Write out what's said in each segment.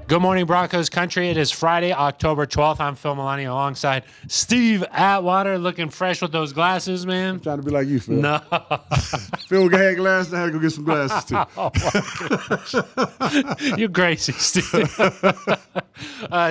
Good morning, Broncos country. It is Friday, October 12th. I'm Phil Milani alongside Steve Atwater, looking fresh with those glasses, man. I'm trying to be like you, Phil. No. Phil had glasses. I had to go get some glasses, too. Oh, my gosh. You're crazy, Steve.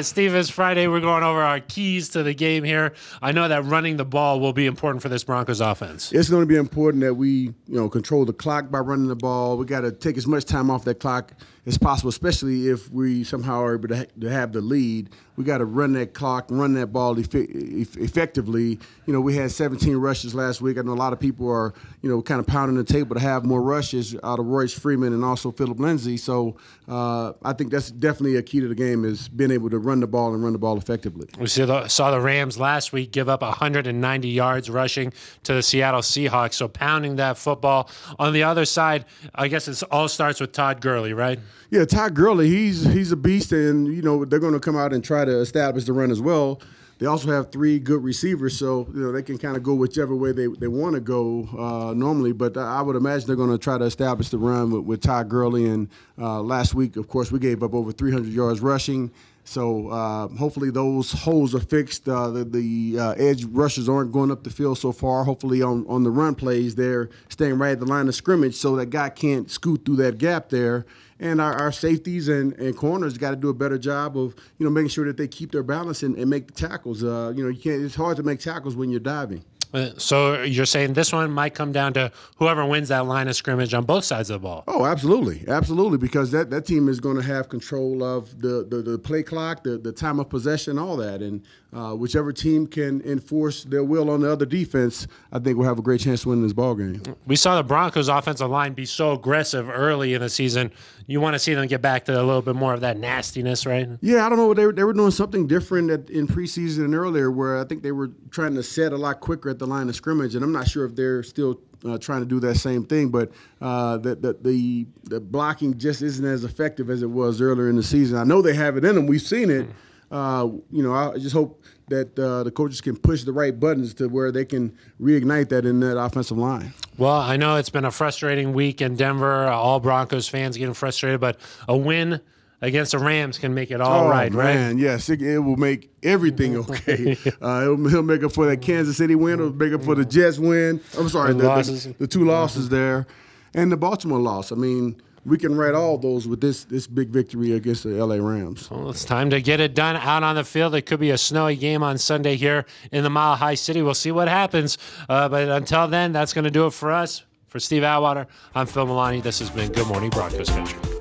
Steve, it's Friday. We're going over our keys to the game here. I know that running the ball will be important for this Broncos offense. It's going to be important that we, control the clock by running the ball. We got to take as much time off that clock as possible, especially if we somehow are able to have the lead. We got to run that clock, run that ball effectively. We had 17 rushes last week. I know a lot of people are, kind of pounding the table to have more rushes out of Royce Freeman and also Phillip Lindsay. So I think that's definitely a key to the game, is being able to run the ball and run the ball effectively. We saw the Rams last week give up 190 yards rushing to the Seattle Seahawks, so pounding that football. On the other side, I guess it all starts with Todd Gurley, right? Yeah, Todd Gurley, he's a beast, and, they're going to come out and try to establish the run as well. They also have three good receivers, so they can kind of go whichever way they want to go normally. But I would imagine they're going to try to establish the run with Todd Gurley. And last week, of course, we gave up over 300 yards rushing. So hopefully those holes are fixed. The edge rushers aren't going up the field so far. Hopefully on the run plays, they're staying right at the line of scrimmage so that guy can't scoot through that gap there. And our safeties and corners got to do a better job of, making sure that they keep their balance and make the tackles. You can't. It's hard to make tackles when you're diving. So you're saying this one might come down to whoever wins that line of scrimmage on both sides of the ball. Oh, absolutely. Absolutely, because that team is going to have control of the play clock, the time of possession, all that. And whichever team can enforce their will on the other defense, I think we'll have a great chance to win this ball game. We saw the Broncos offensive line be so aggressive early in the season. You want to see them get back to a little bit more of that nastiness, right? Yeah, I don't know. They were doing something different in preseason and earlier, where I think they were trying to set a lot quicker at the line of scrimmage, and I'm not sure if they're still trying to do that same thing, but the blocking just isn't as effective as it was earlier in the season. I know they have it in them. We've seen it. I just hope that the coaches can push the right buttons to where they can reignite that in that offensive line. Well, I know it's been a frustrating week in Denver. All Broncos fans getting frustrated, but a win against the Rams can make it all right, man. Yes, it will make everything okay. He'll make up for that Kansas City win. It'll make up for the Jets win. I'm sorry, the two losses there. And the Baltimore loss. I mean, we can write all those with this big victory against the L.A. Rams. Well, it's time to get it done out on the field. It could be a snowy game on Sunday here in the Mile High City. We'll see what happens. But until then, that's going to do it for us. For Steve Atwater, I'm Phil Milani. This has been Good Morning Broncos Country.